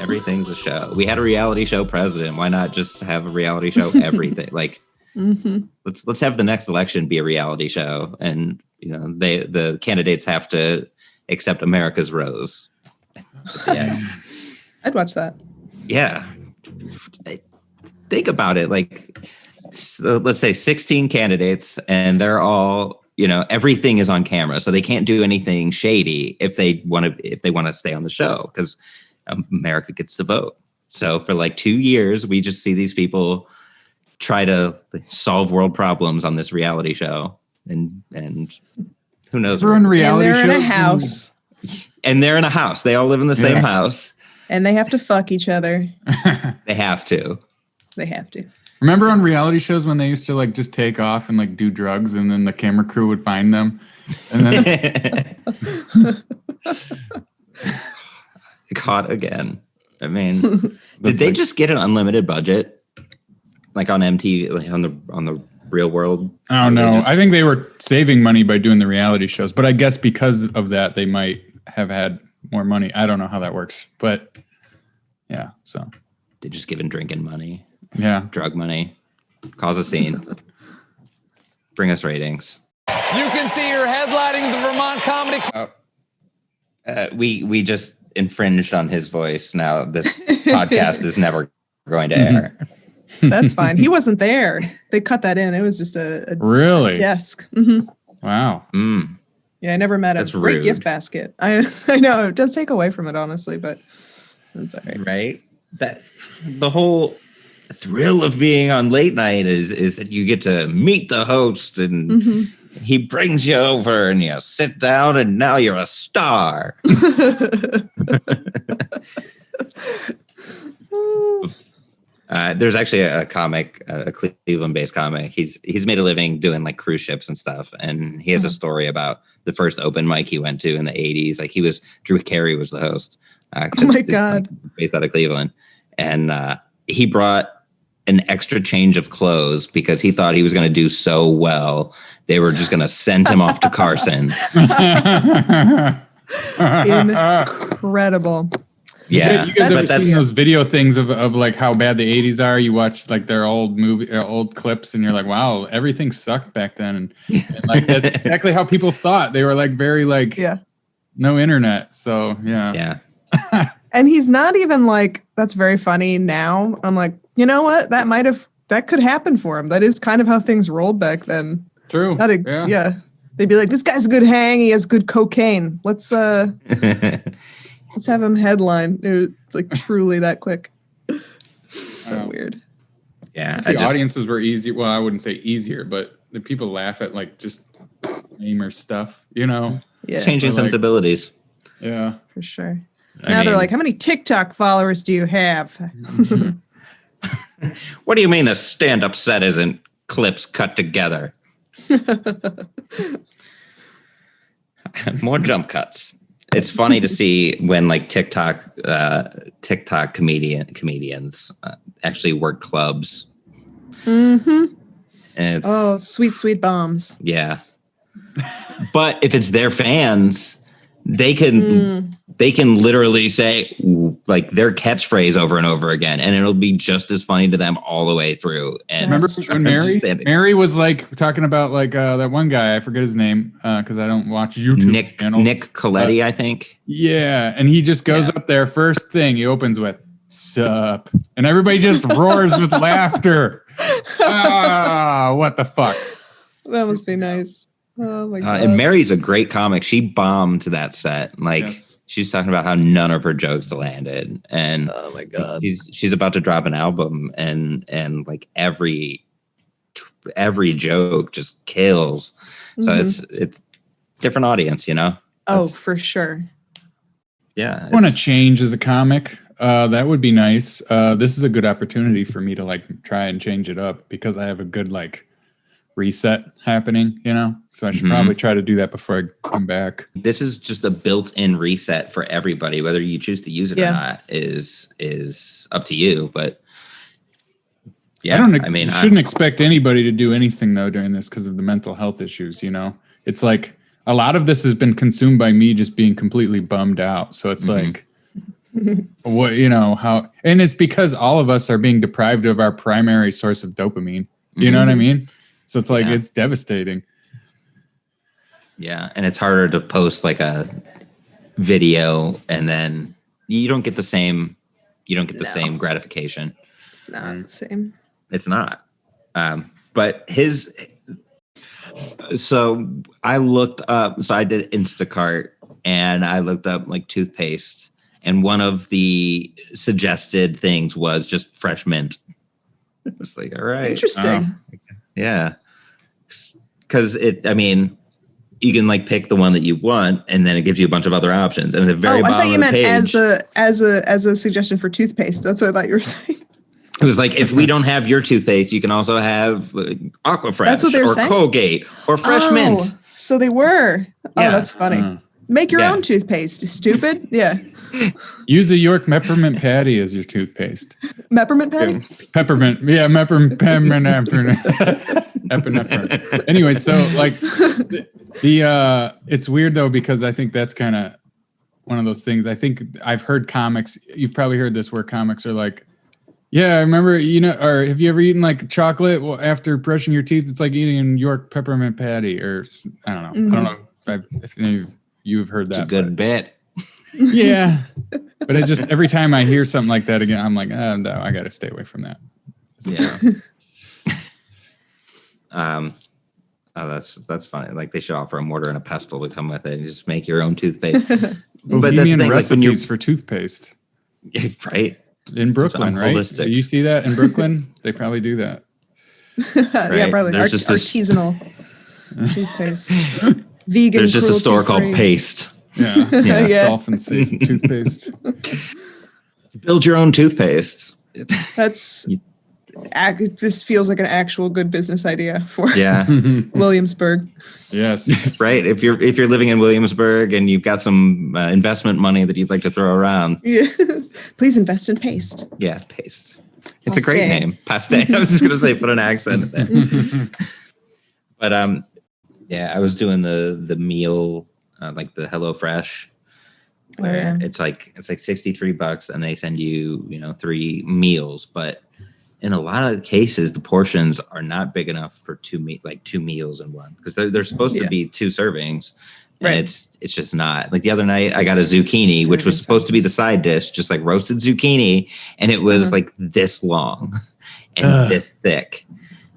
Everything's a show. We had a reality show president. Why not just have a reality show everything? Like, let's have the next election be a reality show, and the candidates have to accept America's Rose. Yeah, I'd watch that. Yeah, think about it. Like, let's say 16 candidates, and they're all, everything is on camera, so they can't do anything shady if they want to stay on the show, because America gets to vote. So for like 2 years, we just see these people try to solve world problems on this reality show, and who knows? They're in reality shows. They're in a house. And they're in a house. They all live in the same house. And they have to fuck each other. They have to. They have to. Remember on reality shows when they used to like just take off and like do drugs, and then the camera crew would find them, and then caught again. I mean, did they just get an unlimited budget, like on MTV, like on the Real World? I don't know. I think they were saving money by doing the reality shows, but I guess because of that, they might have had more money. I don't know how that works, but yeah. So they just given drinking money. Yeah. Drug money. Cause a scene. Bring us ratings. You can see her headlining the Vermont Comedy Club. We just infringed on his voice. Now this podcast is never going to air. That's fine. He wasn't there. They cut that in. It was just a really desk. Wow. Yeah, I never met him. That's Great rude. gift basket. I know it does take away from it, honestly, but that's all right. Right? That the whole thrill of being on late night is that you get to meet the host, and he brings you over and you sit down, and now you're a star. There's actually a comic, a Cleveland-based comic. He's made a living doing like cruise ships and stuff, and he has a story about the first open mic he went to in the 80s. Like Drew Carey was the host. Oh my God. Based out of Cleveland, and he brought an extra change of clothes because he thought he was going to do so well. They were just going to send him off to Carson. Incredible. Yeah. You guys ever seen those video things of like how bad the 80s are? You watch like their old clips, and you're like, wow, everything sucked back then. And like that's exactly how people thought. They were like very like no internet. So yeah. And he's not even like, that's very funny now. I'm like, you know what? That could happen for him. That is kind of how things rolled back then. True. They'd be like, this guy's a good hang. He has good cocaine. Let's have him headline. It was like truly that quick. So weird. Yeah. The audiences were easy. Well, I wouldn't say easier, but the people laugh at like just lamer stuff, Yeah. Changing sensibilities. Yeah. For sure. Now they're like, how many TikTok followers do you have? What do you mean the stand-up set isn't clips cut together? More jump cuts. It's funny to see when like TikTok comedians actually work clubs. And it's, sweet bombs. Yeah. But if it's their fans, they can literally say like their catchphrase over and over again, and it'll be just as funny to them all the way through. And remember when Mary was like talking about like that one guy, I forget his name because I don't watch YouTube channels. Nick Coletti, I think. Yeah, and he just goes up there. First thing he opens with "Sup," and everybody just roars with laughter. What the fuck? That must be nice. Oh my God. And Mary's a great comic. She bombed that set. Like she's talking about how none of her jokes landed, and oh my God, she's about to drop an album, and like every joke just kills. So it's different audience, Oh, for sure. Yeah, I want to change as a comic. That would be nice. This is a good opportunity for me to like try and change it up because I have a good like reset happening, so I should probably try to do that before I come back. This is just a built-in reset for everybody, whether you choose to use it or not is up to you. But yeah, you shouldn't expect anybody to do anything though during this because of the mental health issues. It's like a lot of this has been consumed by me just being completely bummed out. So it's like what, how, and it's because all of us are being deprived of our primary source of dopamine. You know what I mean? So it's like, it's devastating. Yeah. And it's harder to post like a video and then you don't get the same same gratification. It's not the same. It's not. But so I looked up, so I did Instacart and I looked up like toothpaste, and one of the suggested things was just fresh mint. It was like, all right. Interesting. Yeah. Because you can like pick the one that you want, and then it gives you a bunch of other options. And at the very bottom I thought you meant page, as a suggestion for toothpaste. That's what I thought you were saying. it was like, if we don't have your toothpaste, you can also have Aquafresh. That's what they were saying? Colgate or Fresh Mint. So they were. Yeah. Oh, that's funny. Make your own toothpaste. Stupid. Yeah. Use a York peppermint patty as your toothpaste. Peppermint patty? Peppermint. Yeah, epinephrine. Anyway, so like it's weird though, because I think that's kind of one of those things. I think I've heard comics, you've probably heard this, where comics are like, yeah, I remember, or have you ever eaten like chocolate after brushing your teeth? It's like eating a York peppermint patty, or I don't know. Mm-hmm. I don't know if any of you have heard that. It's a good bit. Yeah. But it just, every time I hear something like that again, I'm like, oh, no, I got to stay away from that. Yeah. That's funny. Like they should offer a mortar and a pestle to come with it and just make your own toothpaste. But that's the thing, recipes for toothpaste. Right? In Brooklyn, right? Holistic. You see that in Brooklyn? They probably do that. Right? Yeah, probably. There's just artisanal toothpaste. Vegan. There's just a store called cruelty-free. Paste. Yeah. Yeah. Dolphin safe toothpaste. Build your own toothpaste. This feels like an actual good business idea for Williamsburg. Yes. Right. If you're living in Williamsburg and you've got some investment money that you'd like to throw around, Please invest in Paste. Yeah, Paste. It's a great name. Paste. I was just gonna say put an accent in there. But I was doing the meal, like the HelloFresh, where it's like $63 and they send you 3 meals, but in a lot of cases the portions are not big enough for 2 meals in one, because they're supposed to be 2 servings. And it's just not. Like the other night I got a zucchini, which was supposed to be the side dish, just like roasted zucchini, and it was like this long and this thick.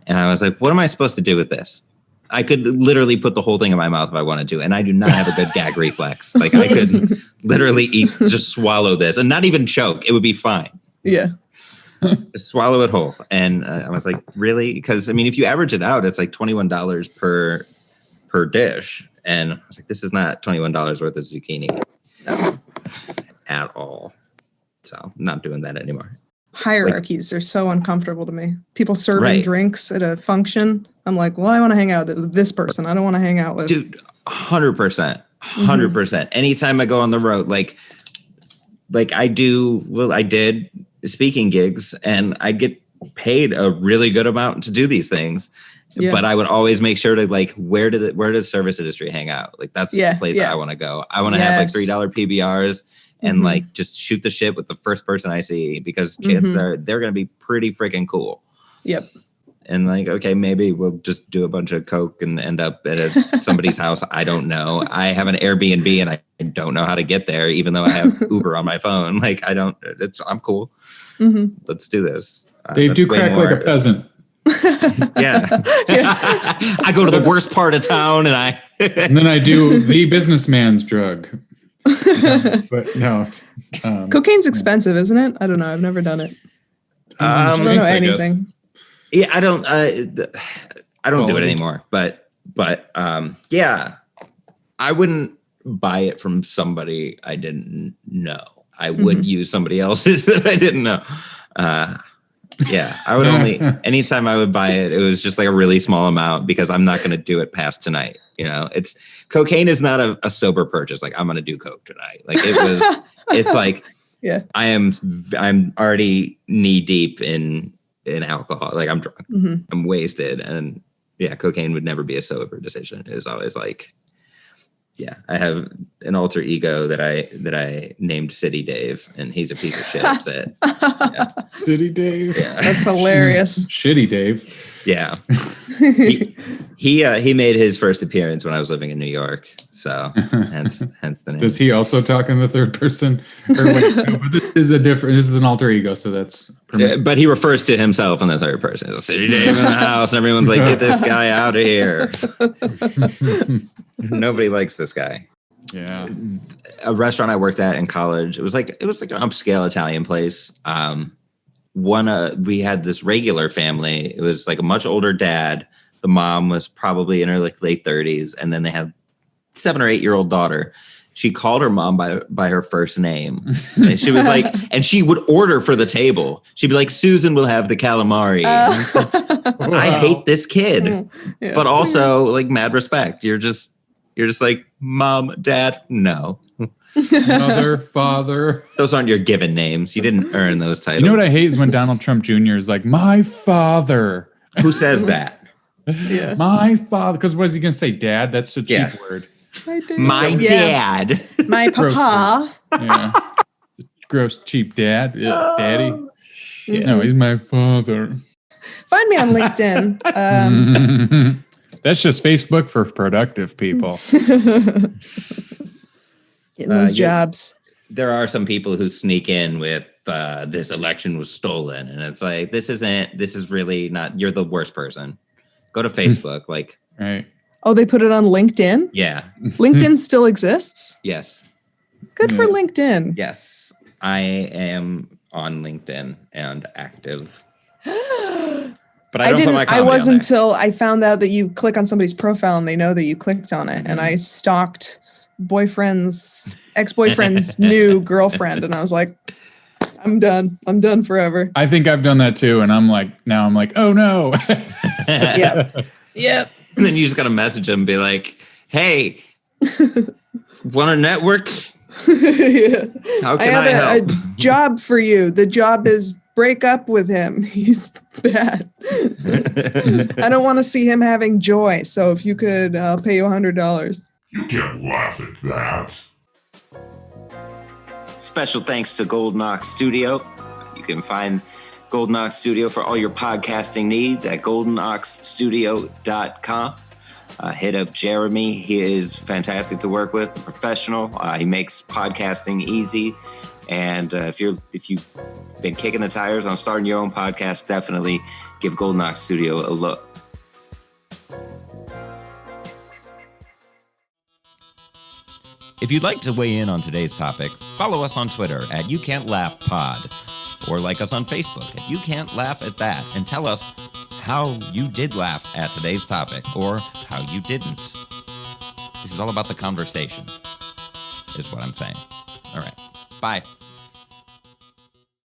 And I was like, what am I supposed to do with this? I could literally put the whole thing in my mouth if I wanted to, and I do not have a good gag reflex. Like I could literally just swallow this and not even choke. It would be fine. Yeah. Just swallow it whole. And I was like, really? Because if you average it out, it's like $21 per dish. And I was like, this is not $21 worth of zucchini at all. So I'm not doing that anymore. Hierarchies are so uncomfortable to me. People serving drinks at a function. I'm like, well, I want to hang out with this person. I don't want to hang out with. Dude, 100%. 100%. Anytime I go on the road, like I did speaking gigs and I get paid a really good amount to do these things. Yeah. But I would always make sure to where does service industry hang out? Like that's the place I want to go. I want to have like $3 PBRs and just shoot the shit with the first person I see, because chances are they're going to be pretty freaking cool. Yep. And okay, maybe we'll just do a bunch of coke and end up at somebody's house. I don't know. I have an Airbnb and I don't know how to get there, even though I have Uber on my phone. I'm cool. Let's do this. They do crack like a peasant. Yeah. I go to the worst part of town and then I do the businessman's drug. But no, cocaine's expensive, isn't it? I don't know. I've never done it. I don't know anything. Yeah, I don't do it anymore. But I wouldn't buy it from somebody I didn't know. I would use somebody else's that I didn't know. I would only, anytime I would buy it, it was just like a really small amount, because I'm not going to do it past tonight. Cocaine is not a sober purchase. Like I'm going to do coke tonight. Like it's like, I'm already knee deep in alcohol. Like I'm drunk, I'm wasted. And cocaine would never be a sober decision. It was always like, Yeah, I have an alter ego that I named City Dave, and he's a piece of shit. City Dave. Yeah. That's hilarious. Shitty Dave. Yeah. He made his first appearance when I was living in New York, so hence the name. Does he also talk in the third person? Or wait, no, but this is an alter ego, so that's permissible. But he refers to himself in the third person. City Dave in the house, and everyone's like, "Get this guy out of here." Nobody likes this guy. Yeah. A restaurant I worked at in college, it was like an upscale Italian place. We had this regular family. It was like a much older dad. The mom was probably in her like late 30s, and then they had 7 or 8 year old daughter. She called her mom by her first name. And she was like, and she would order for the table. She'd be like, "Susan will have the calamari." Wow. I hate this kid, Yeah. but also like mad respect. You're just like, "Mom, Dad, no." Mother, father. Those aren't your given names. You didn't earn those titles. You know what I hate is when Donald Trump Jr. is like, "My father." Who says that? Yeah. My father. Because what is he going to say? Dad? That's a cheap word. My dad. My papa. Yeah. Gross, cheap dad. Yeah, daddy. Yeah. No, he's my father. Find me on LinkedIn. That's just Facebook for productive people. Getting those jobs. There are some people who sneak in with this election was stolen, and it's like, this is really not. You're the worst person. Go to Facebook, like, Right. Oh, they put it on LinkedIn? yeah, LinkedIn still exists? yes, Good for LinkedIn. yes. I am on LinkedIn and active, but I don't put my comedy I was on there. until I found out that you click on somebody's profile and they know that you clicked on it. And I stalked ex-boyfriend's new girlfriend, and I was like, I'm done forever. I think I've done that too, and I'm like, oh no. Yep. And then you just gotta message them and be like, "Hey, want a network? Yeah. How I can have I help?" a job for you. The job is break up with him. He's bad. I don't want to see him having joy. So if you could, I'll pay you $100. You can't laugh at that. Special thanks to Golden Ox Studio. You can find Golden Ox Studio for all your podcasting needs at goldenoxstudio.com. Hit up Jeremy. He is fantastic to work with, a professional. He makes podcasting easy. And if you've been kicking the tires on starting your own podcast, definitely give Golden Ox Studio a look. If you'd like to weigh in on today's topic, follow us on Twitter at YouCan'tLaughPod, or like us on Facebook at You Can't Laugh at That, and tell us how you did laugh at today's topic or how you didn't. This is all about the conversation, is what I'm saying. All right. Bye.